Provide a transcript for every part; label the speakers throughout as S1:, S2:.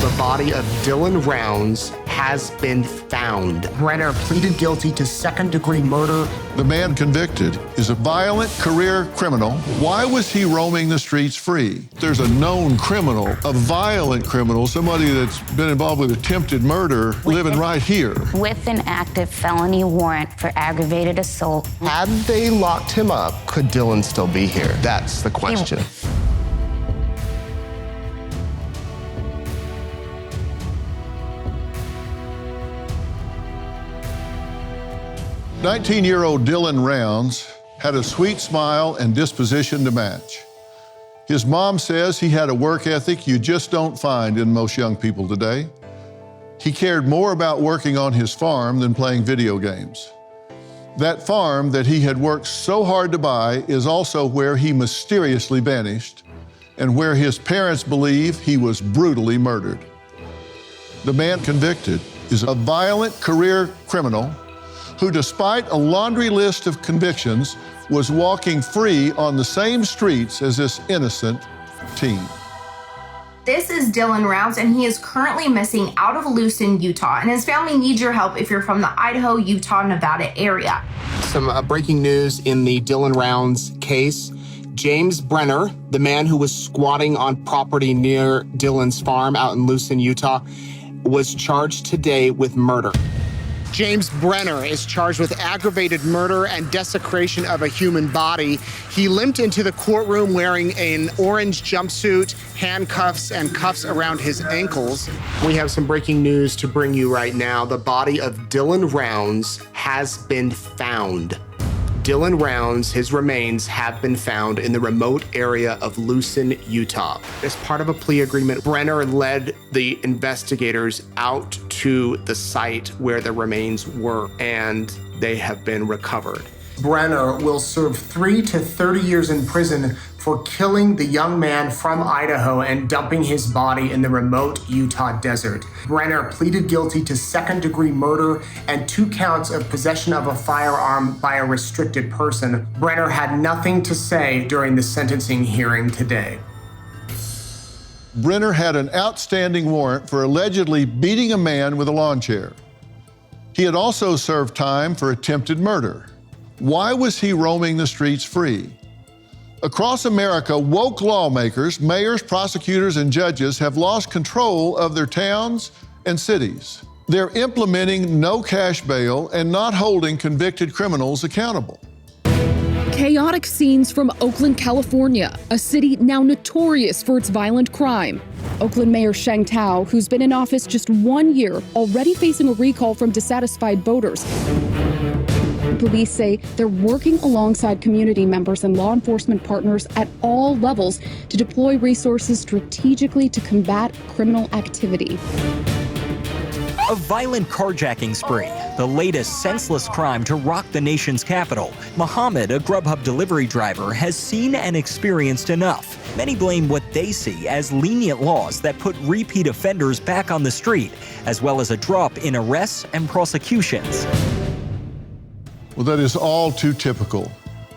S1: The body of Dylan Rounds has been found.
S2: Brenner pleaded guilty to second-degree murder.
S3: The man convicted is a violent career criminal. Why was he roaming the streets free? There's a known criminal, a violent criminal, somebody that's been involved with attempted murder, living right here.
S4: With an active felony warrant for aggravated assault.
S1: Had they locked him up, could Dylan still be here? That's the question.
S3: 19-year-old Dylan Rounds had a sweet smile and disposition to match. His mom says he had a work ethic you just don't find in most young people today. He cared more about working on his farm than playing video games. That farm that he had worked so hard to buy is also where he mysteriously vanished and where his parents believe he was brutally murdered. The man convicted is a violent career criminal who, despite a laundry list of convictions, was walking free on the same streets as this innocent teen.
S5: This is Dylan Rounds, and he is currently missing out of Lucin, Utah, and his family needs your help if you're from the Idaho, Utah, Nevada area.
S1: Some breaking news in the Dylan Rounds case. James Brenner, the man who was squatting on property near Dylan's farm out in Lucin, Utah, was charged today with murder. James Brenner is charged with aggravated murder and desecration of a human body. He limped into the courtroom wearing an orange jumpsuit, handcuffs, and cuffs around his ankles. We have some breaking news to bring you right now. The body of Dylan Rounds has been found. Dylan Rounds, his remains have been found in the remote area of Lucin, Utah. As part of a plea agreement, Brenner led the investigators out to the site where the remains were, and they have been recovered.
S2: Brenner will serve 3 to 30 years in prison for killing the young man from Idaho and dumping his body in the remote Utah desert. Brenner pleaded guilty to second-degree murder and 2 counts of possession of a firearm by a restricted person. Brenner had nothing to say during the sentencing hearing today.
S3: Brenner had an outstanding warrant for allegedly beating a man with a lawn chair. He had also served time for attempted murder. Why was he roaming the streets free? Across America, woke lawmakers, mayors, prosecutors, and judges have lost control of their towns and cities. They're implementing no cash bail and not holding convicted criminals accountable.
S6: Chaotic scenes from Oakland, California, a city now notorious for its violent crime. Oakland Mayor Sheng Tao, who's been in office just 1 year, already facing a recall from dissatisfied voters. Police say they're working alongside community members and law enforcement partners at all levels to deploy resources strategically to combat criminal activity.
S7: A violent carjacking spree, the latest senseless crime to rock the nation's capital. Mohammed, a Grubhub delivery driver, has seen and experienced enough. Many blame what they see as lenient laws that put repeat offenders back on the street, as well as a drop in arrests and prosecutions.
S3: Well, that is all too typical.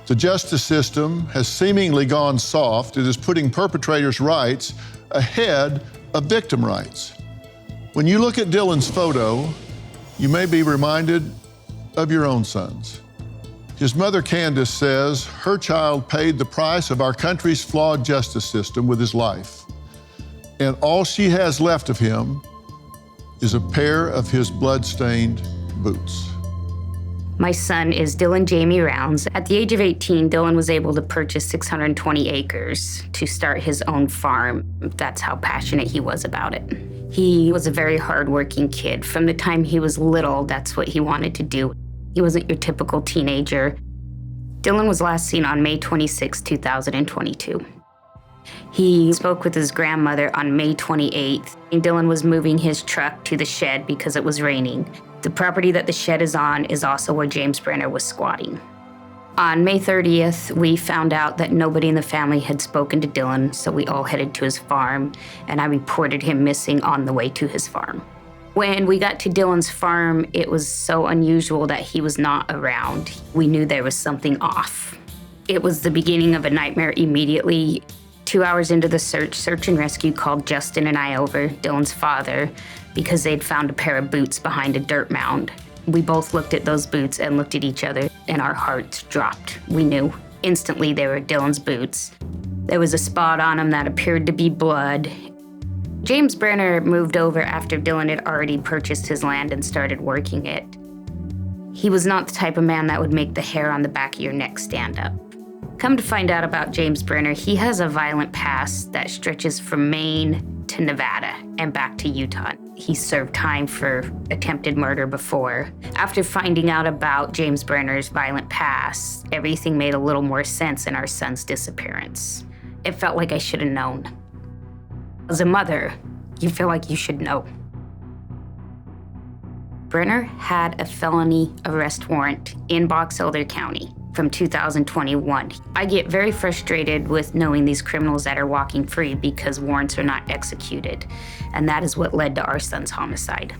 S3: The justice system has seemingly gone soft. It is putting perpetrators' rights ahead of victim rights. When you look at Dylan's photo, you may be reminded of your own sons. His mother, Candace, says her child paid the price of our country's flawed justice system with his life. And all she has left of him is a pair of his blood-stained boots.
S4: My son is Dylan Jamie Rounds. At the age of 18, Dylan was able to purchase 620 acres to start his own farm. That's how passionate he was about it. He was a very hardworking kid. From the time he was little, that's what he wanted to do. He wasn't your typical teenager. Dylan was last seen on May 26, 2022. He spoke with his grandmother on May 28th. And Dylan was moving his truck to the shed because it was raining. The property that the shed is on is also where James Brenner was squatting. On May 30th, we found out that nobody in the family had spoken to Dylan, so we all headed to his farm, and I reported him missing on the way to his farm. When we got to Dylan's farm, it was so unusual that he was not around. We knew there was something off. It was the beginning of a nightmare immediately. 2 hours into the search and rescue called Justin and I over, Dylan's father, because they'd found a pair of boots behind a dirt mound. We both looked at those boots and looked at each other, and our hearts dropped. We knew instantly they were Dylan's boots. There was a spot on them that appeared to be blood. James Brenner moved over after Dylan had already purchased his land and started working it. He was not the type of man that would make the hair on the back of your neck stand up. Come to find out about James Brenner, he has a violent past that stretches from Maine to Nevada and back to Utah. He served time for attempted murder before. After finding out about James Brenner's violent past, everything made a little more sense in our son's disappearance. It felt like I should have known. As a mother, you feel like you should know. Brenner had a felony arrest warrant in Box Elder County from 2021. I get very frustrated with knowing these criminals that are walking free because warrants are not executed, and that is what led to our son's homicide.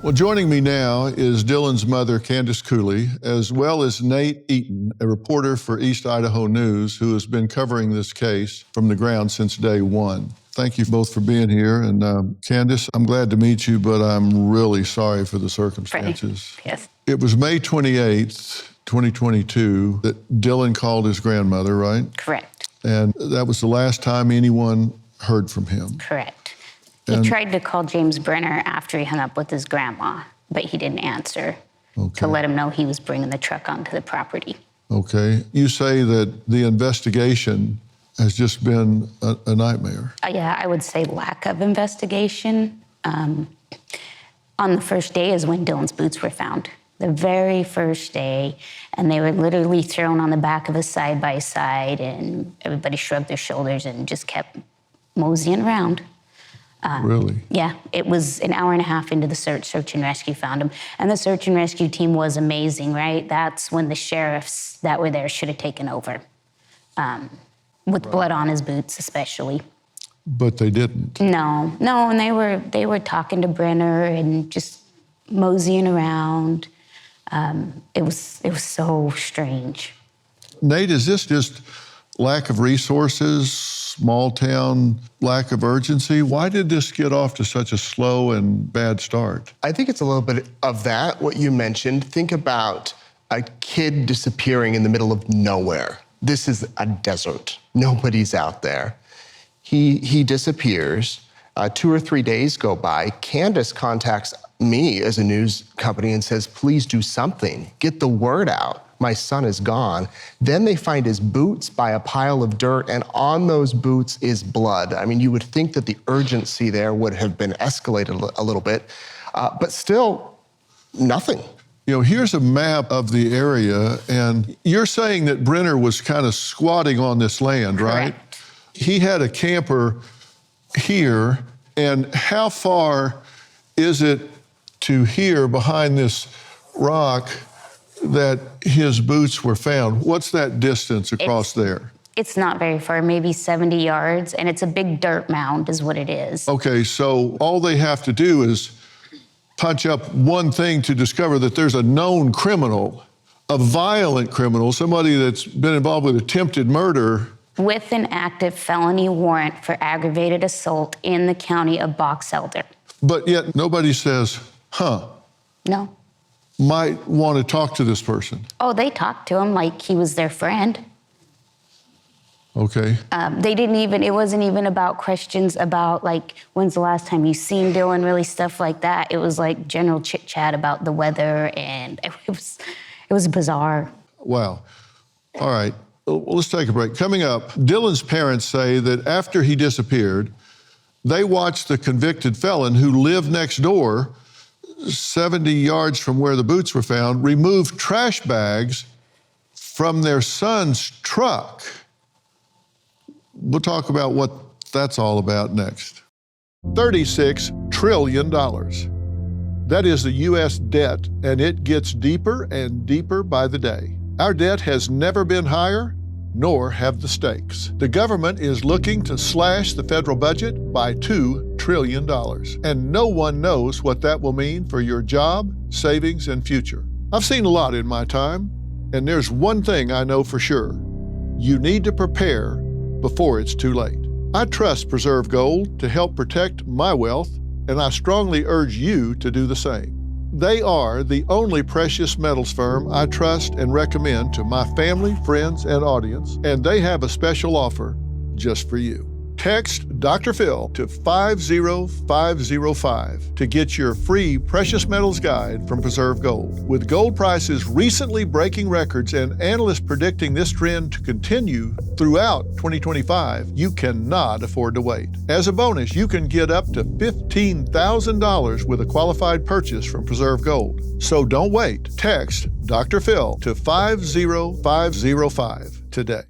S3: Well, joining me now is Dylan's mother, Candace Cooley, as well as Nate Eaton, a reporter for East Idaho News, who has been covering this case from the ground since day one. Thank you both for being here. And Candace, I'm glad to meet you, but I'm really sorry for the circumstances.
S4: Yes.
S3: It was May 28th, 2022, that Dylan called his grandmother, right?
S4: Correct.
S3: And that was the last time anyone heard from him.
S4: Correct. He tried to call James Brenner after he hung up with his grandma, but he didn't answer to let him know he was bringing the truck onto the property.
S3: Okay. You say that the investigation has just been a nightmare.
S4: Yeah, I would say lack of investigation. On the first day is when Dylan's boots were found. The very first day, and they were literally thrown on the back of a side-by-side, and everybody shrugged their shoulders and just kept moseying around.
S3: Really?
S4: Yeah, it was an hour and a half into the search and rescue found him. And the search and rescue team was amazing, right? That's when the sheriffs that were there should have taken over, with blood on his boots especially.
S3: But they didn't.
S4: No, and they were talking to Brenner and just moseying around. It was so strange.
S3: Nate, is this just lack of resources, small town lack of urgency? Why did this get off to such a slow and bad start?
S2: I think it's a little bit of that, what you mentioned. Think about a kid disappearing in the middle of nowhere. This is a desert. Nobody's out there. He disappears. 2 or 3 days go by. Candace contacts me as a news company and says, please do something. Get the word out. My son is gone. Then they find his boots by a pile of dirt, and on those boots is blood. I mean, you would think that the urgency there would have been escalated a little bit, but still, nothing.
S3: You know, here's a map of the area, and you're saying that Brenner was kind of squatting on this land, right?
S4: Correct.
S3: He had a camper here, and how far is it to here behind this rock that his boots were found? What's that distance across there?
S4: It's not very far, maybe 70 yards, and it's a big dirt mound is what it is.
S3: Okay, so all they have to do is punch up one thing to discover that there's a known criminal, a violent criminal, somebody that's been involved with attempted murder.
S4: With an active felony warrant for aggravated assault in the county of Box Elder.
S3: But yet nobody says,
S4: No.
S3: might want to talk to this person.
S4: Oh, they talked to him like he was their friend.
S3: Okay.
S4: It wasn't even about questions about like, when's the last time you seen Dylan, really stuff like that. It was like general chit chat about the weather, and it was bizarre.
S3: Wow. All right. Well, let's take a break. Coming up, Dylan's parents say that after he disappeared, they watched the convicted felon who lived next door, 70 yards from where the boots were found, remove trash bags from their son's truck. We'll talk about what that's all about next. $36 trillion. That is the U.S. debt, and it gets deeper and deeper by the day. Our debt has never been higher, nor have the stakes. The government is looking to slash the federal budget by $2 trillion, and no one knows what that will mean for your job, savings, and future. I've seen a lot in my time, and there's one thing I know for sure. You need to prepare before it's too late. I trust Preserve Gold to help protect my wealth, and I strongly urge you to do the same. They are the only precious metals firm I trust and recommend to my family, friends, and audience, and they have a special offer just for you. Text Dr. Phil to 50505 to get your free precious metals guide from Preserve Gold. With gold prices recently breaking records and analysts predicting this trend to continue throughout 2025, you cannot afford to wait. As a bonus, you can get up to $15,000 with a qualified purchase from Preserve Gold. So don't wait. Text Dr. Phil to 50505 today.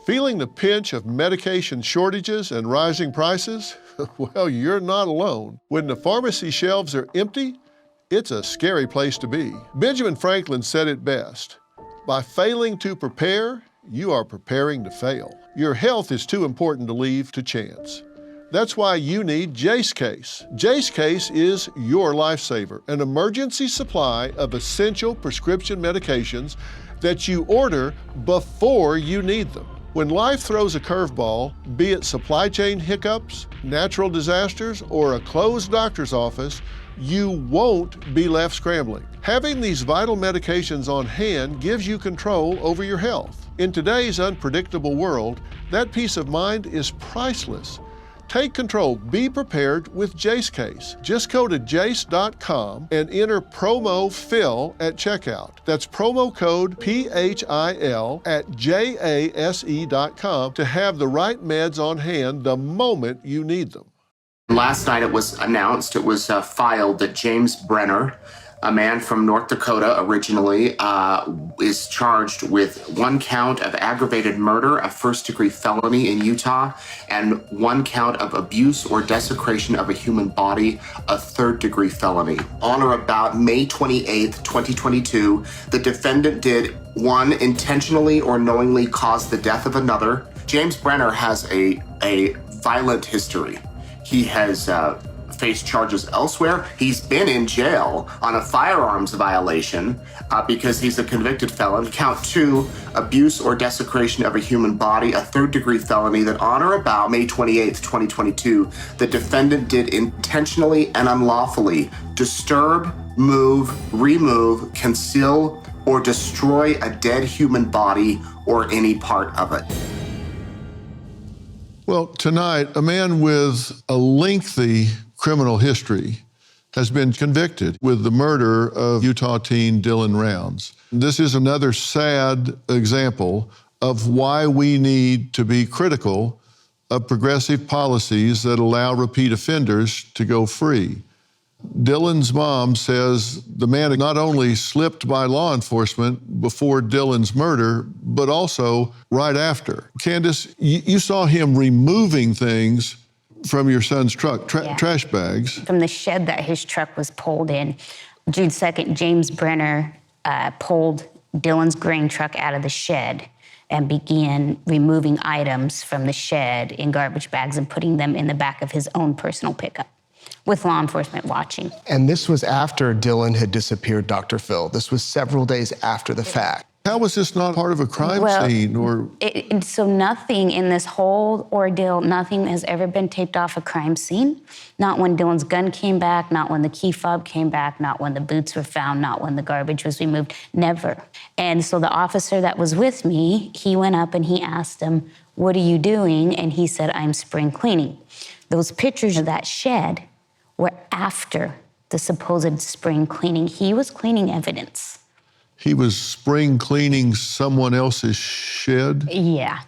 S3: Feeling the pinch of medication shortages and rising prices? Well, you're not alone. When the pharmacy shelves are empty, it's a scary place to be. Benjamin Franklin said it best: by failing to prepare, you are preparing to fail. Your health is too important to leave to chance. That's why you need Jace Case. Jace Case is your lifesaver, an emergency supply of essential prescription medications that you order before you need them. When life throws a curveball, be it supply chain hiccups, natural disasters, or a closed doctor's office, you won't be left scrambling. Having these vital medications on hand gives you control over your health. In today's unpredictable world, that peace of mind is priceless. Take control. Be prepared with Jace Case. Just go to jace.com and enter promo PHIL at checkout. That's promo code PHIL at JASE.com to have the right meds on hand the moment you need them.
S1: Last night it was announced, it was filed that James Brenner, a man from North Dakota originally, is charged with 1 count of aggravated murder, a first-degree felony in Utah, and 1 count of abuse or desecration of a human body, a third-degree felony. On or about May 28th, 2022, the defendant did 1, intentionally or knowingly cause the death of another. James Brenner has a violent history. He has faced charges elsewhere. He's been in jail on a firearms violation because he's a convicted felon. Count 2, abuse or desecration of a human body, a third-degree felony that on or about May 28th, 2022, the defendant did intentionally and unlawfully disturb, move, remove, conceal, or destroy a dead human body or any part of it.
S3: Well, tonight, a man with a lengthy criminal history has been convicted with the murder of Utah teen Dylan Rounds. This is another sad example of why we need to be critical of progressive policies that allow repeat offenders to go free. Dylan's mom says the man not only slipped by law enforcement before Dylan's murder, but also right after. Candace, you saw him removing things from your son's truck, trash bags.
S4: From the shed that his truck was pulled in. June 2nd, James Brenner pulled Dylan's grain truck out of the shed and began removing items from the shed in garbage bags and putting them in the back of his own personal pickup, with law enforcement watching.
S2: And this was after Dylan had disappeared, Dr. Phil. This was several days after the fact.
S3: How was this not part of a crime scene?
S4: So nothing in this whole ordeal, nothing has ever been taped off a crime scene. Not when Dylan's gun came back, not when the key fob came back, not when the boots were found, not when the garbage was removed, never. And so the officer that was with me, he went up and he asked him, "What are you doing?" And he said, "I'm spring cleaning." Those pictures of that shed were after the supposed spring cleaning. He was cleaning evidence.
S3: He was spring cleaning someone else's shed?
S4: Yeah.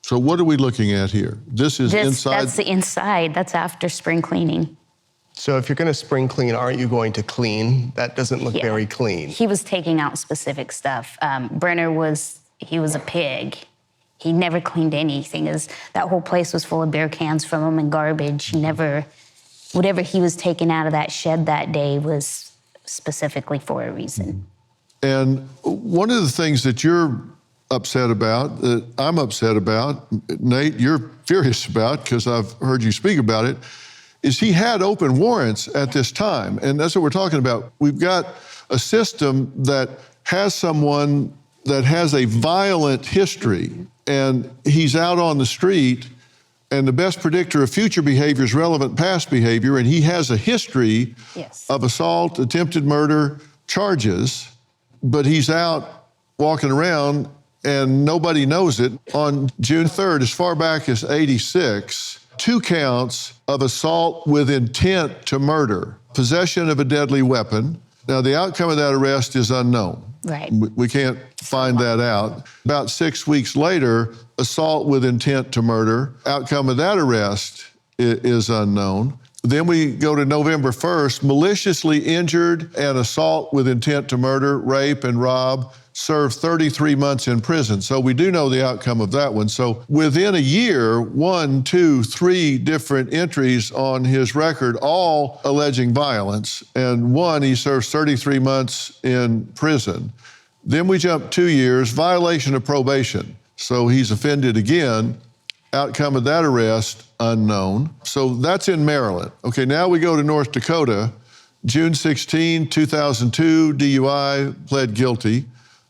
S3: So what are we looking at here? This is inside?
S4: That's the inside. That's after spring cleaning.
S2: So if you're going to spring clean, aren't you going to clean? That doesn't look very clean.
S4: He was taking out specific stuff. Brenner he was a pig. He never cleaned anything. That whole place was full of beer cans from him and garbage. Whatever he was taking out of that shed that day was specifically for a reason.
S3: And one of the things that you're upset about, that I'm upset about, Nate, you're furious about, because I've heard you speak about it, is he had open warrants at this time. And that's what we're talking about. We've got a system that has someone that has a violent history and he's out on the street, and the best predictor of future behavior is relevant past behavior, and he has a history of assault, attempted murder charges, but he's out walking around and nobody knows it. On June 3rd, as far back as 86, 2 counts of assault with intent to murder, possession of a deadly weapon. Now, the outcome of that arrest is unknown.
S4: Right.
S3: We can't find that out. About 6 weeks later, assault with intent to murder. Outcome of that arrest is unknown. Then we go to November 1st, maliciously injured and assault with intent to murder, rape, and rob, served 33 months in prison. So we do know the outcome of that one. So within a year, 1, 2, 3 different entries on his record, all alleging violence. And one, he serves 33 months in prison. Then we jump 2 years, violation of probation. So he's offended again. Outcome of that arrest, unknown. So that's in Maryland. Okay, now we go to North Dakota. June 16, 2002, DUI, pled guilty.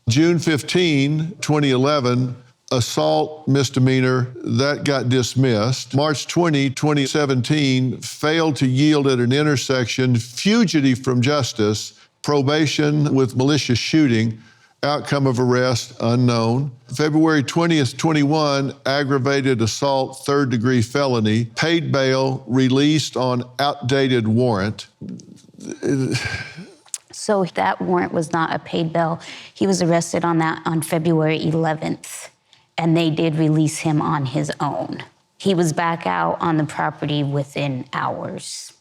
S3: June 15, 2011, assault misdemeanor, that got dismissed. March 20, 2017, failed to yield at an intersection, fugitive from justice, probation with malicious shooting. Outcome of arrest, unknown. February 20th, 21, aggravated assault, 3rd-degree felony, paid bail, released on outdated warrant.
S4: So that warrant was not a paid bail. He was arrested on that on February 11th, and they did release him on his own. He was back out on the property within hours.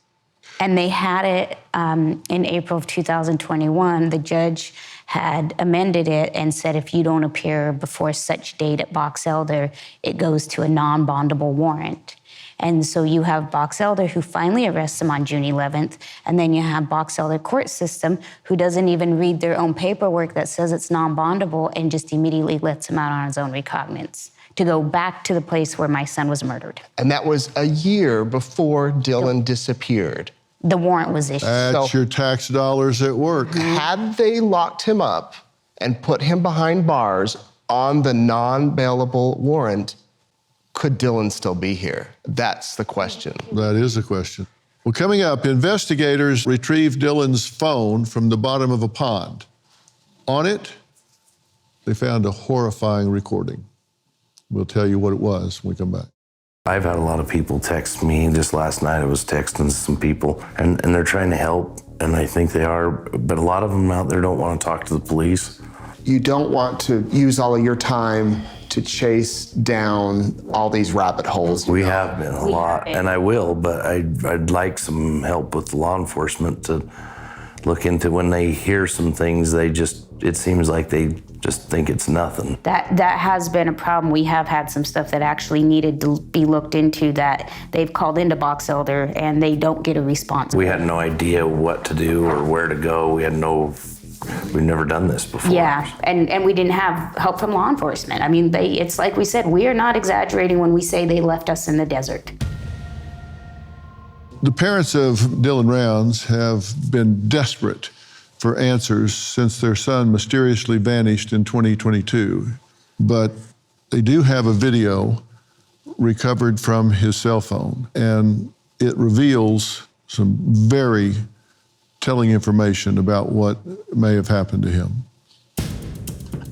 S4: And they had it in April of 2021. The judge had amended it and said if you don't appear before such date at Box Elder, it goes to a non-bondable warrant. And so you have Box Elder who finally arrests him on June 11th, and then you have Box Elder court system who doesn't even read their own paperwork that says it's non-bondable and just immediately lets him out on his own recognizance to go back to the place where my son was murdered.
S8: And that was a year before Dylan disappeared.
S4: The warrant was issued.
S3: That's your tax dollars at work.
S8: Had they locked him up and put him behind bars on the non-bailable warrant, could Dylan still be here? That's the question.
S3: That is the question. Well, coming up, investigators retrieved Dylan's phone from the bottom of a pond. On it, they found a horrifying recording. We'll tell you what it was when we come back.
S9: I've had a lot of people text me. Just last night I was texting some people, and they're trying to help, and I think they are, but a lot of them out there don't want to talk to the police.
S2: You don't want to use all of your time to chase down all these rabbit holes.
S9: We have been a lot, and I will, but I'd like some help with law enforcement to look into when they hear some things, it seems like they just think it's nothing.
S4: That has been a problem. We have had some stuff that actually needed to be looked into that they've called into Box Elder and they don't get a response.
S9: We had no idea what to do or where to go. We've never done this before.
S4: Yeah, and we didn't have help from law enforcement. I mean, it's like we said, we are not exaggerating when we say they left us in the desert.
S3: The parents of Dylan Rounds have been desperate for answers since their son mysteriously vanished in 2022. But they do have a video recovered from his cell phone, and it reveals some very telling information about what may have happened to him.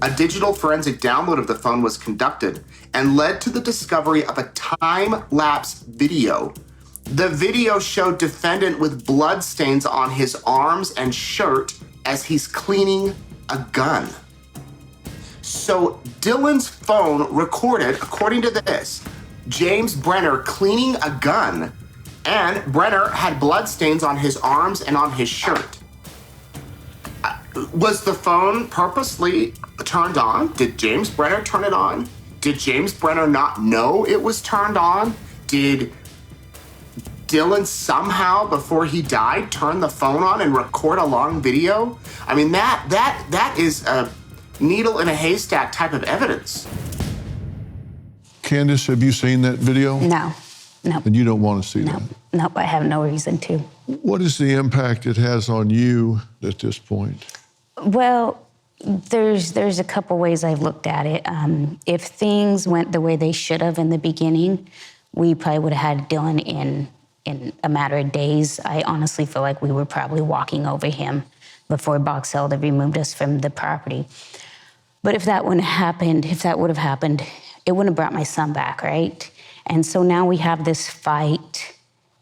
S1: A digital forensic download of the phone was conducted and led to the discovery of a time-lapse video. The video showed defendant with bloodstains on his arms and shirt as he's cleaning a gun. So Dylan's phone recorded, according to this, James Brenner cleaning a gun, and Brenner had bloodstains on his arms and on his shirt. Was the phone purposely turned on? Did James Brenner turn it on? Did James Brenner not know it was turned on? Did Dylan somehow, before he died, turn the phone on and record a long video? I mean, that is a needle in a haystack type of evidence.
S3: Candace, have you seen that video?
S4: No.
S3: And you don't want to see that?
S4: No, I have no reason to.
S3: What is the impact it has on you at this point?
S4: Well, There's a couple ways I've looked at it. If things went the way they should have in the beginning, we probably would have had Dylan in a matter of days. I honestly feel like we were probably walking over him before Box Elder removed us from the property. But if that would have happened, it wouldn't have brought my son back, right? And so now we have this fight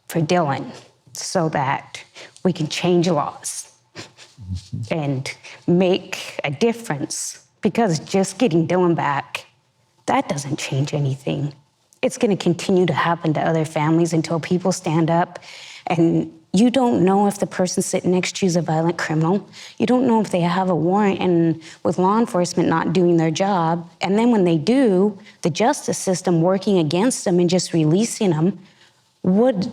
S4: for Dylan so that we can change laws and make a difference, because just getting Dylan back, that doesn't change anything. It's going to continue to happen to other families until people stand up, and you don't know if the person sitting next to you is a violent criminal. You don't know if they have a warrant, and with law enforcement not doing their job, and then when they do, the justice system working against them and just releasing them, what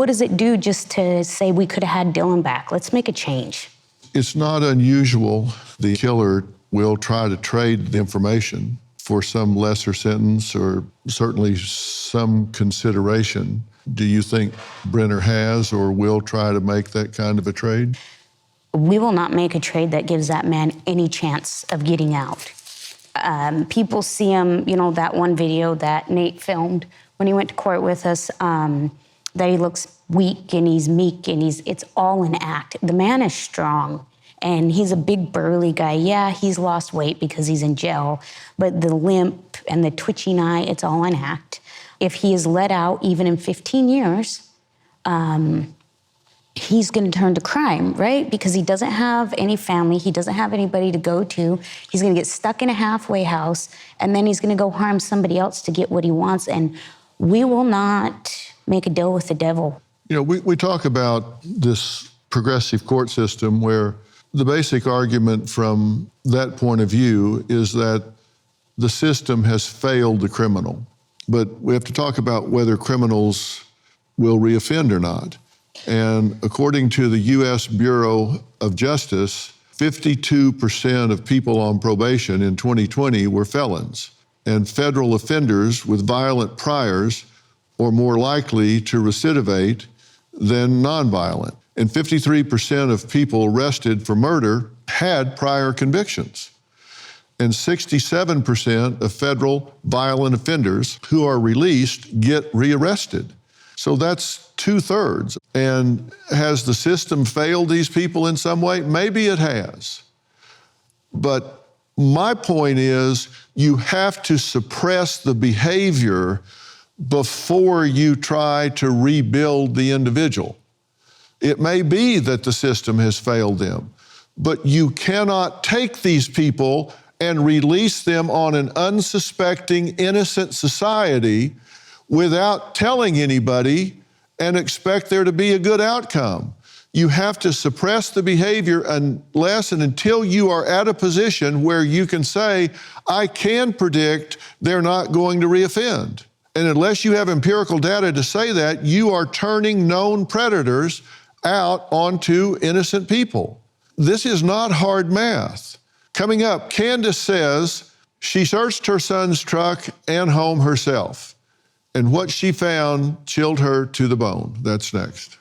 S4: does it do just to say we could have had Dylan back? Let's make a change.
S3: It's not unusual. The killer will try to trade the information for some lesser sentence or certainly some consideration. Do you think Brenner has or will try to make that kind of a trade?
S4: We will not make a trade that gives that man any chance of getting out. People see him, that one video that Nate filmed when he went to court with us, that he looks weak and he's meek and it's all an act. The man is strong and he's a big burly guy. Yeah, he's lost weight because he's in jail, but the limp and the twitching eye, it's all an act. If he is let out, even in 15 years, he's gonna turn to crime, right? Because he doesn't have any family, he doesn't have anybody to go to. He's gonna get stuck in a halfway house, and then he's gonna go harm somebody else to get what he wants, and we will not make a deal with the devil.
S3: We talk about this progressive court system where the basic argument from that point of view is that the system has failed the criminal. But we have to talk about whether criminals will reoffend or not. And according to the U.S. Bureau of Justice, 52% of people on probation in 2020 were felons. And federal offenders with violent priors are more likely to recidivate than nonviolent. And 53% of people arrested for murder had prior convictions. And 67% of federal violent offenders who are released get rearrested. So that's 2/3. And has the system failed these people in some way? Maybe it has. But my point is, you have to suppress the behavior before you try to rebuild the individual. It may be that the system has failed them, but you cannot take these people and release them on an unsuspecting, innocent society without telling anybody and expect there to be a good outcome. You have to suppress the behavior unless and until you are at a position where you can say, I can predict they're not going to reoffend. And unless you have empirical data to say that, you are turning known predators out onto innocent people. This is not hard math. Coming up, Candace says she searched her son's truck and home herself, and what she found chilled her to the bone. That's next.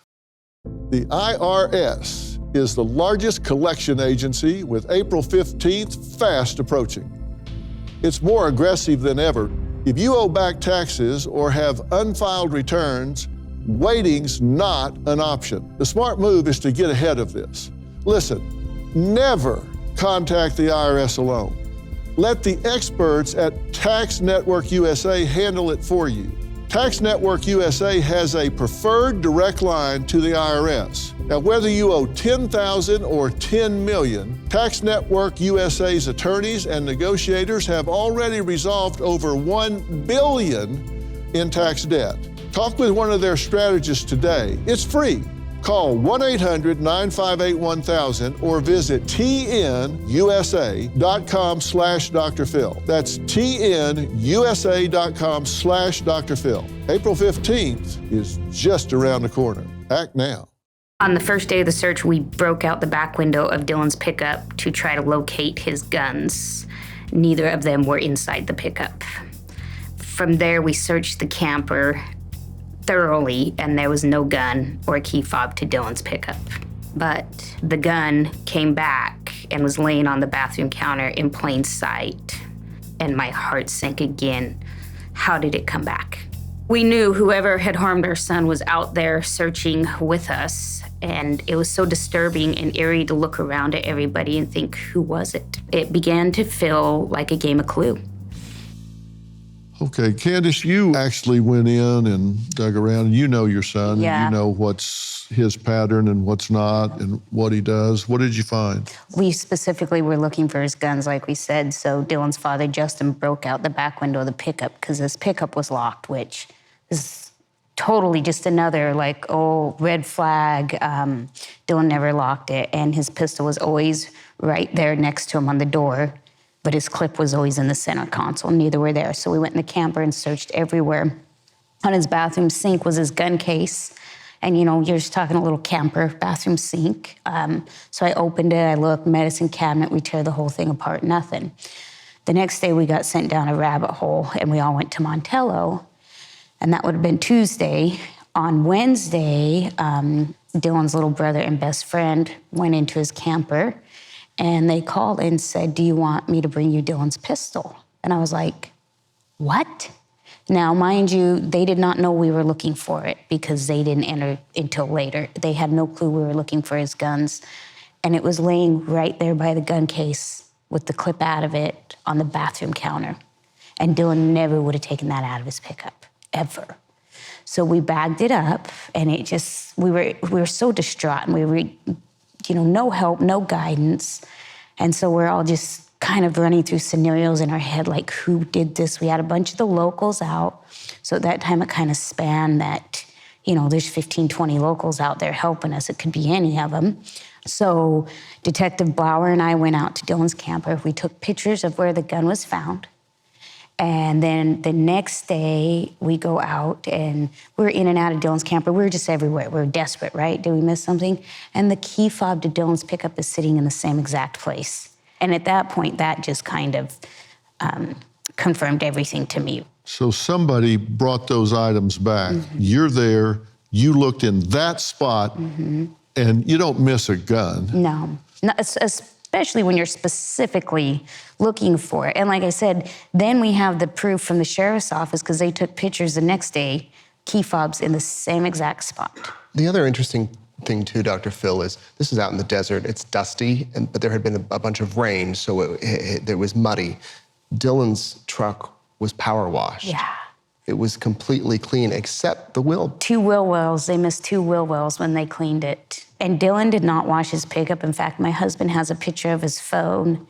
S3: The IRS is the largest collection agency, with April 15th fast approaching. It's more aggressive than ever. If you owe back taxes or have unfiled returns, waiting's not an option. The smart move is to get ahead of this. Listen, never contact the IRS alone. Let the experts at Tax Network USA handle it for you. Tax Network USA has a preferred direct line to the IRS. Now, whether you owe $10,000 or $10 million, Tax Network USA's attorneys and negotiators have already resolved over $1 billion in tax debt. Talk with one of their strategists today. It's free. Call 1-800-958-1000 or visit tnusa.com/Dr. Phil. That's tnusa.com/Dr. Phil. April 15th is just around the corner. Act now.
S4: On the first day of the search, we broke out the back window of Dylan's pickup to try to locate his guns. Neither of them were inside the pickup. From there, we searched the camper thoroughly, and there was no gun or key fob to Dylan's pickup. But the gun came back and was laying on the bathroom counter in plain sight. And my heart sank again. How did it come back? We knew whoever had harmed our son was out there searching with us, and it was so disturbing and eerie to look around at everybody and think, who was it? It began to feel like a game of Clue.
S3: Okay, Candace, you actually went in and dug around, and you know your son,
S10: Yeah.
S3: and you know what's his pattern and what's not, and what he does. What did you find?
S10: We specifically were looking for his guns, like we said, so Dylan's father, Justin, broke out the back window of the pickup because his pickup was locked, which is totally just another, like, oh, red flag. Dylan never locked it, and his pistol was always right there next to him on the door, but his clip was always in the center console. Neither were there. So we went in the camper and searched everywhere. On his bathroom sink was his gun case. And, you know, you're just talking a little camper bathroom sink. So I opened it, I looked, medicine cabinet, we tear the whole thing apart, nothing. The next day we got sent down a rabbit hole and we all went to Montello. And that would have been Tuesday. On Wednesday, Dylan's little brother and best friend went into his camper and they called and said, do you want me to bring you Dylan's pistol? And I was like, what? Now, mind you, they did not know we were looking for it because they didn't enter until later. They had no clue we were looking for his guns. And it was laying right there by the gun case with the clip out of it on the bathroom counter. And Dylan never would have taken that out of his pickup, ever. So we bagged it up and it just, we were so distraught and we were, you know, no help, no guidance. And so we're all just kind of running through scenarios in our head, like who did this? We had a bunch of the locals out. So at that time it kind of spanned that, you know, there's 15, 20 locals out there helping us. It could be any of them. So Detective Blauer and I went out to Dylan's camper. We took pictures of where the gun was found. And then the next day we go out and we're in and out of Dylan's camper. We were just everywhere. We were desperate, right? Did we miss something? And the key fob to Dylan's pickup is sitting in the same exact place. And at that point, that just kind of confirmed everything to me.
S3: So somebody brought those items back. Mm-hmm. You're there, you looked in that spot, mm-hmm. and you don't miss a gun.
S10: No, especially when you're specifically looking for it. And like I said, then we have the proof from the sheriff's office because they took pictures the next day, key fobs in the same exact spot.
S8: The other interesting thing too, Dr. Phil, is this is out in the desert. It's dusty, but there had been a bunch of rain, so it was muddy. Dylan's truck was power washed.
S10: Yeah.
S8: It was completely clean except the wheel.
S10: 2 wheel wells. They missed 2 wheel wells when they cleaned it. And Dylan did not wash his pickup. In fact, my husband has a picture of his phone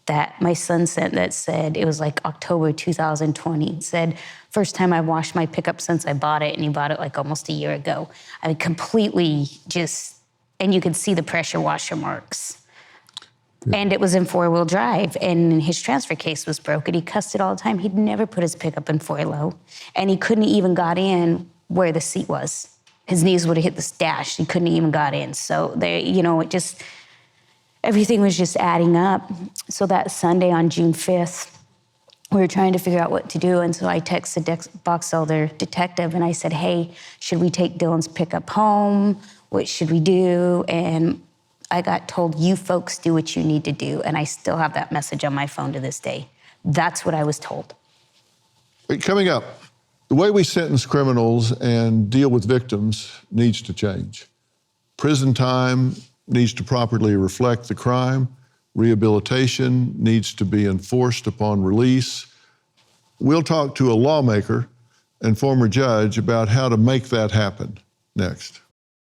S10: that my son sent that said, it was like October 2020. It said, first time I washed my pickup since I bought it, and he bought it like almost a year ago. I mean, completely just, and you could see the pressure washer marks. Yeah. And it was in 4-wheel drive, and his transfer case was broken. He cussed it all the time. He'd never put his pickup in 4-low, and he couldn't even got in where the seat was. His knees would have hit the dash. He couldn't even got in. So there, you know, it just, everything was just adding up. So that Sunday on June 5th, we were trying to figure out what to do. And so I texted the Box Elder detective and I said, hey, should we take Dylan's pickup home? What should we do? And I got told, you folks do what you need to do. And I still have that message on my phone to this day. That's what I was told.
S3: Coming up, the way we sentence criminals and deal with victims needs to change. Prison time needs to properly reflect the crime. Rehabilitation needs to be enforced upon release. We'll talk to a lawmaker and former judge about how to make that happen next.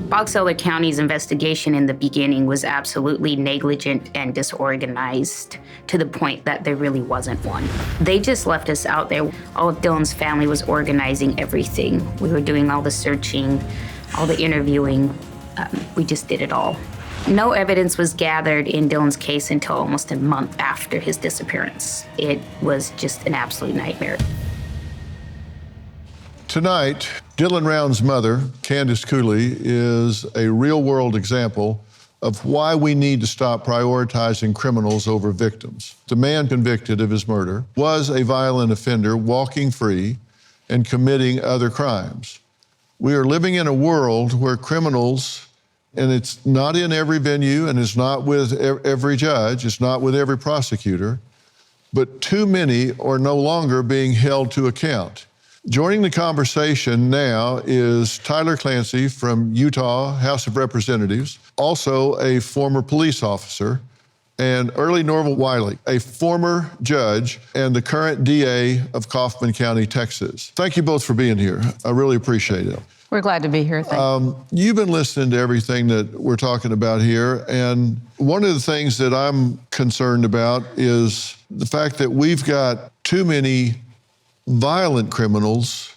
S4: Box Elder County's investigation in the beginning was absolutely negligent and disorganized to the point that there really wasn't one. They just left us out there. All of Dylan's family was organizing everything. We were doing all the searching, all the interviewing. We just did it all. No evidence was gathered in Dylan's case until almost a month after his disappearance. It was just an absolute nightmare.
S3: Tonight, Dylan Round's mother, Candace Cooley, is a real-world example of why we need to stop prioritizing criminals over victims. The man convicted of his murder was a violent offender walking free and committing other crimes. We are living in a world where criminals And it's not in every venue, and it's not with every judge, it's not with every prosecutor, but too many are no longer being held to account. Joining the conversation now is Tyler Clancy from Utah House of Representatives, also a former police officer, and Early Norval Wiley, a former judge and the current DA of Kaufman County, Texas. Thank you both for being here. I really appreciate it.
S11: We're glad to be here. Thank you.
S3: You've been listening to everything that we're talking about here, and one of the things that I'm concerned about is the fact that we've got too many violent criminals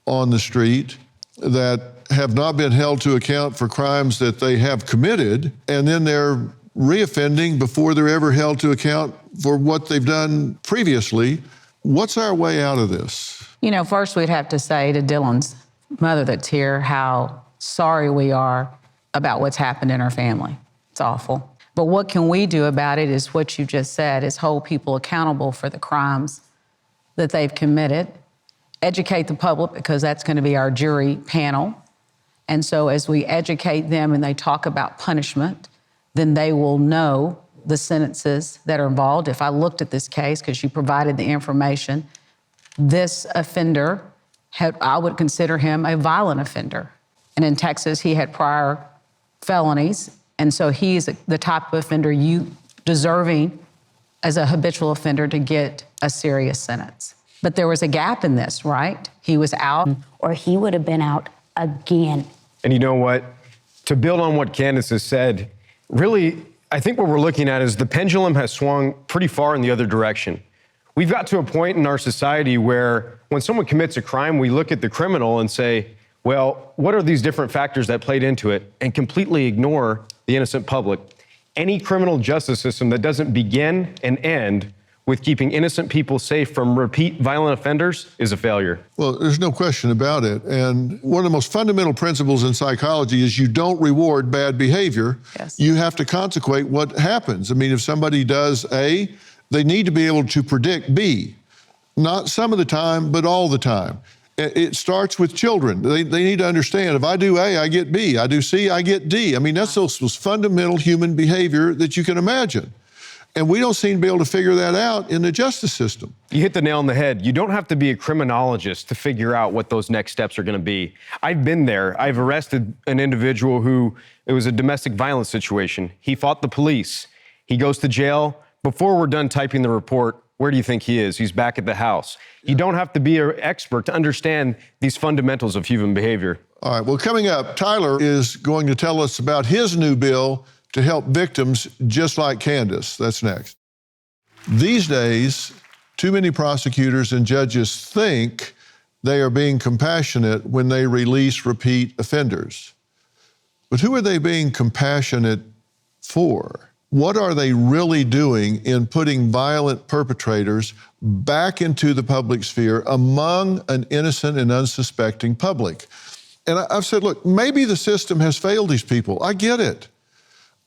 S3: on the street that have not been held to account for crimes that they have committed, and then they're reoffending before they're ever held to account for what they've done previously. What's our way out of this?
S11: You know, first we'd have to say to Dylan's mother that's here how sorry we are about what's happened in her family. It's awful. But what can we do about it is what you just said, is hold people accountable for the crimes that they've committed, educate the public, because that's going to be our jury panel. And so as we educate them and they talk about punishment, then they will know the sentences that are involved. If I looked at this case, because you provided the information, this offender I would consider him a violent offender. And in Texas, he had prior felonies. And so he's the type of offender you deserving as a habitual offender to get a serious sentence. But there was a gap in this, right? He was out.
S10: Or he would have been out again.
S12: And you know what? To build on what Candace has said, really, I think what we're looking at is the pendulum has swung pretty far in the other direction. We've got to a point in our society where when someone commits a crime, we look at the criminal and say, well, what are these different factors that played into it, and completely ignore the innocent public. Any criminal justice system that doesn't begin and end with keeping innocent people safe from repeat violent offenders is a failure.
S3: Well, there's no question about it. And one of the most fundamental principles in psychology is you don't reward bad behavior.
S11: Yes.
S3: You have to consequate what happens. I mean, if somebody does A, they need to be able to predict B. Not some of the time, but all the time. It starts with children. They need to understand, if I do A, I get B. I do C, I get D. I mean, that's those fundamental human behavior that you can imagine. And we don't seem to be able to figure that out in the justice system.
S12: You hit the nail on the head. You don't have to be a criminologist to figure out what those next steps are going to be. I've been there. I've arrested an individual who, it was a domestic violence situation. He fought the police. He goes to jail. Before we're done typing the report, where do you think he is? He's back at the house. You don't have to be an expert to understand these fundamentals of human behavior.
S3: All right, well, coming up, Tyler is going to tell us about his new bill to help victims just like Candace. That's next. These days, too many prosecutors and judges think they are being compassionate when they release repeat offenders. But who are they being compassionate for? What are they really doing in putting violent perpetrators back into the public sphere among an innocent and unsuspecting public? And I've said, look, maybe the system has failed these people. I get it.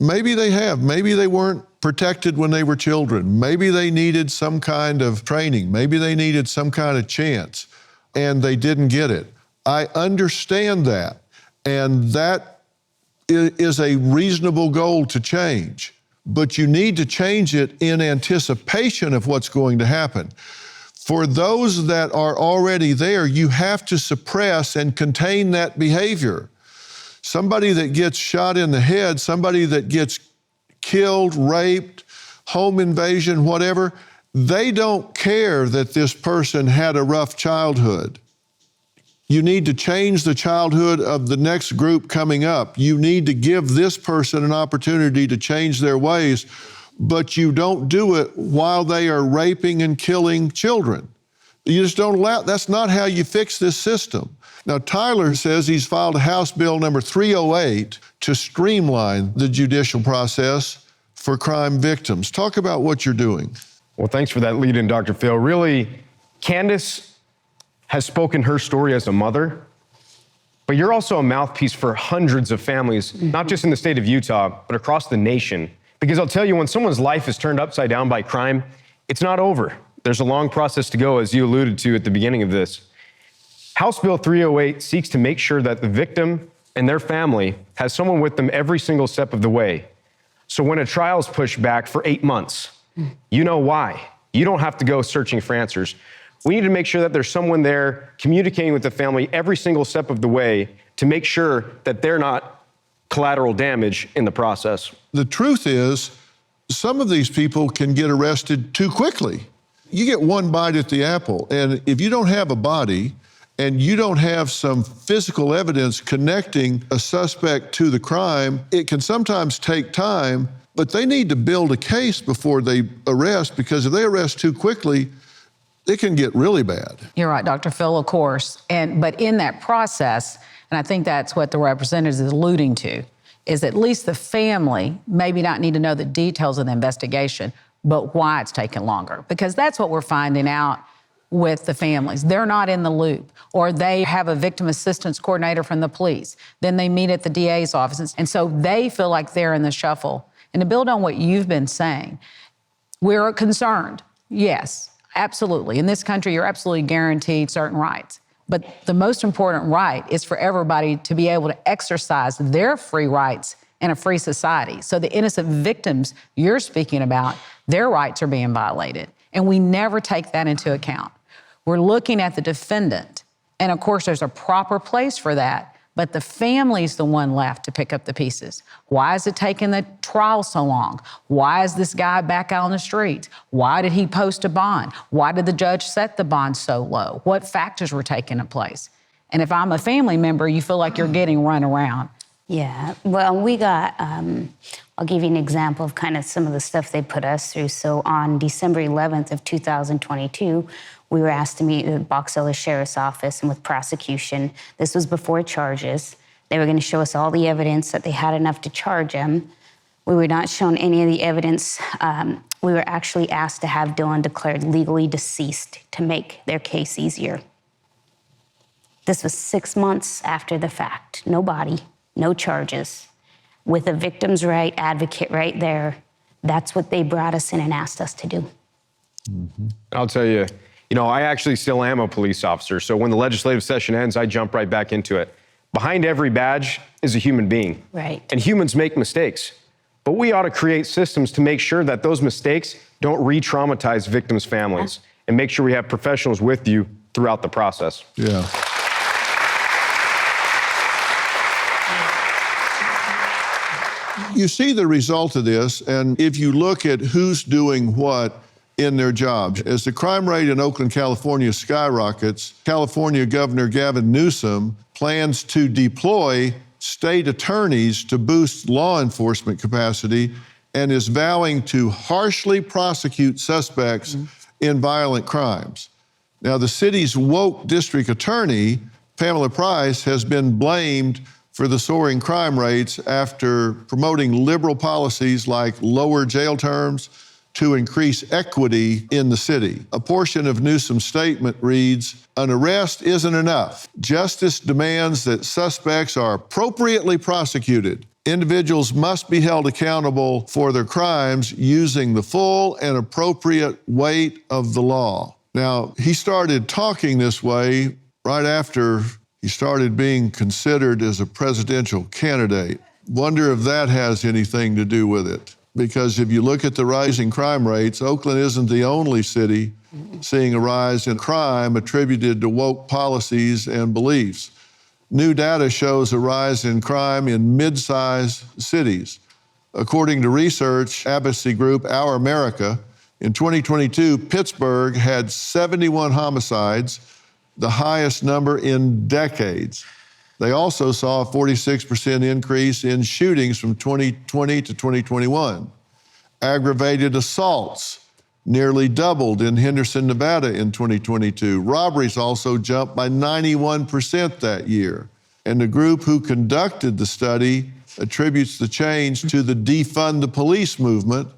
S3: Maybe they have. Maybe they weren't protected when they were children. Maybe they needed some kind of training. Maybe they needed some kind of chance, and they didn't get it. I understand that, and that is a reasonable goal to change. But you need to change it in anticipation of what's going to happen. For those that are already there, you have to suppress and contain that behavior. Somebody that gets shot in the head, somebody that gets killed, raped, home invasion, whatever, they don't care that this person had a rough childhood. You need to change the childhood of the next group coming up. You need to give this person an opportunity to change their ways, but you don't do it while they are raping and killing children. You just don't allow, that's not how you fix this system. Now, Tyler says he's filed a House Bill number 308 to streamline the judicial process for crime victims. Talk about what you're doing.
S12: Well, thanks for that lead in, Dr. Phil. Really, Candace has spoken her story as a mother, but you're also a mouthpiece for hundreds of families, not just in the state of Utah, but across the nation. Because I'll tell you, when someone's life is turned upside down by crime, it's not over. There's a long process to go, as you alluded to at the beginning of this. House Bill 308 seeks to make sure that the victim and their family has someone with them every single step of the way. So when a trial's pushed back for 8 months, you know why. You don't have to go searching for answers. We need to make sure that there's someone there communicating with the family every single step of the way to make sure that they're not collateral damage in the process.
S3: The truth is, some of these people can get arrested too quickly. You get one bite at the apple, and if you don't have a body and you don't have some physical evidence connecting a suspect to the crime, it can sometimes take time, but they need to build a case before they arrest, because if they arrest too quickly, it can get really bad.
S11: You're right, Dr. Phil, of course. But in that process, and I think that's what the representative is alluding to, is at least the family maybe not need to know the details of the investigation, but why it's taken longer. Because that's what we're finding out with the families. They're not in the loop, or they have a victim assistance coordinator from the police. Then they meet at the DA's office. And so they feel like they're in the shuffle. And to build on what you've been saying, we're concerned, yes, absolutely. In this country, you're absolutely guaranteed certain rights. But the most important right is for everybody to be able to exercise their free rights in a free society. So the innocent victims you're speaking about, their rights are being violated. And we never take that into account. We're looking at the defendant. And of course, there's a proper place for that. But the family's the one left to pick up the pieces. Why is it taking the trial so long? Why is this guy back out on the streets? Why did he post a bond? Why did the judge set the bond so low? What factors were taking place? And if I'm a family member, you feel like you're getting run around.
S10: Yeah, well, we got, I'll give you an example of kind of some of the stuff they put us through. So on December 11th of 2022, we were asked to meet with Box Elder Sheriff's Office and with prosecution. This was before charges. They were going to show us all the evidence that they had enough to charge him. We were not shown any of the evidence. We were actually asked to have Dylan declared legally deceased to make their case easier. This was 6 months after the fact. No body, no charges. With a victim's right advocate right there, that's what they brought us in and asked us to do.
S12: Mm-hmm. I'll tell you, I actually still am a police officer. So when the legislative session ends, I jump right back into it. Behind every badge is a human being.
S10: Right.
S12: And humans make mistakes. But we ought to create systems to make sure that those mistakes don't re-traumatize victims' families, and make sure we have professionals with you throughout the process.
S3: Yeah. You see the result of this, and if you look at who's doing what in their jobs. As the crime rate in Oakland, California skyrockets, California Governor Gavin Newsom plans to deploy state attorneys to boost law enforcement capacity and is vowing to harshly prosecute suspects in violent crimes. Now, the city's woke district attorney, Pamela Price, has been blamed for the soaring crime rates after promoting liberal policies like lower jail terms to increase equity in the city. A portion of Newsom's statement reads, "An arrest isn't enough. Justice demands that suspects are appropriately prosecuted. Individuals must be held accountable for their crimes using the full and appropriate weight of the law." Now, he started talking this way right after he started being considered as a presidential candidate. Wonder if that has anything to do with it. Because if you look at the rising crime rates, Oakland isn't the only city seeing a rise in crime attributed to woke policies and beliefs. New data shows a rise in crime in mid-sized cities. According to research advocacy group Our America, in 2022, Pittsburgh had 71 homicides, the highest number in decades. They also saw a 46% increase in shootings from 2020 to 2021. Aggravated assaults nearly doubled in Henderson, Nevada in 2022. Robberies also jumped by 91% that year. And the group who conducted the study attributes the change to the defund the police movement.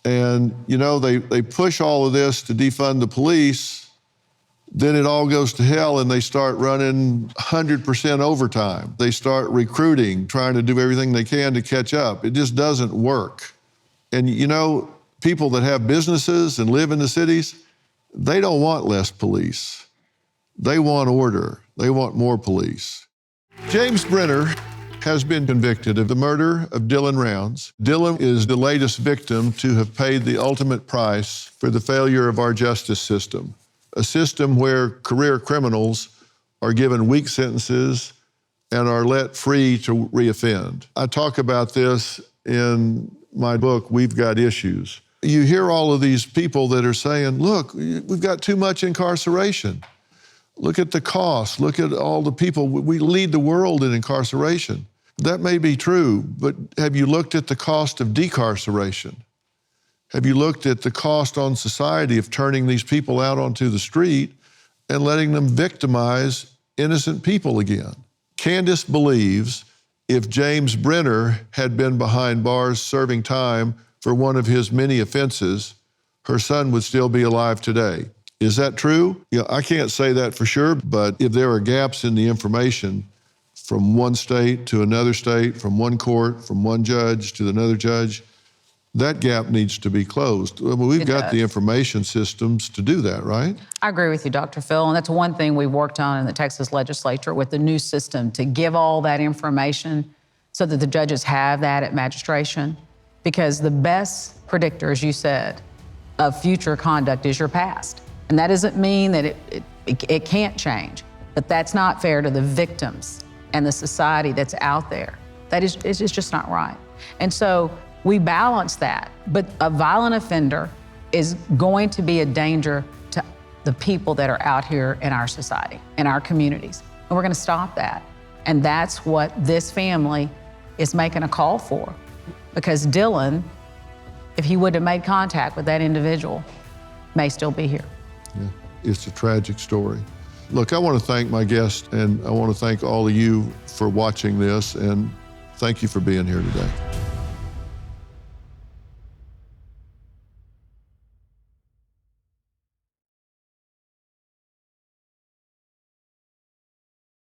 S3: And, they push all of this to defund the police. Then it all goes to hell and they start running 100% overtime. They start recruiting, trying to do everything they can to catch up. It just doesn't work. And people that have businesses and live in the cities, they don't want less police. They want order. They want more police. James Brenner has been convicted of the murder of Dylan Rounds. Dylan is the latest victim to have paid the ultimate price for the failure of our justice system, a system where career criminals are given weak sentences and are let free to reoffend. I talk about this in my book, We've Got Issues. You hear all of these people that are saying, look, we've got too much incarceration. Look at the cost. Look at all the people. We lead the world in incarceration. That may be true, but have you looked at the cost of decarceration? Have you looked at the cost on society of turning these people out onto the street and letting them victimize innocent people again? Candace believes if James Brenner had been behind bars serving time for one of his many offenses, her son would still be alive today. Is that true? Yeah, I can't say that for sure, but if there are gaps in the information from one state to another state, from one court, from one judge to another judge, that gap needs to be closed. Well, we've got the information systems to do that, right?
S11: I agree with you, Dr. Phil, and that's one thing we worked on in the Texas legislature with the new system, to give all that information so that the judges have that at magistration, because the best predictor, as you said, of future conduct is your past. And that doesn't mean that it can't change, but that's not fair to the victims and the society that's out there. That is, it's just not right. And so we balance that, but a violent offender is going to be a danger to the people that are out here in our society, in our communities. And we're gonna stop that. And that's what this family is making a call for. Because Dylan, if he would have made contact with that individual, may still be here.
S3: Yeah, it's a tragic story. Look, I want to thank my guest, and I want to thank all of you for watching this, and thank you for being here today.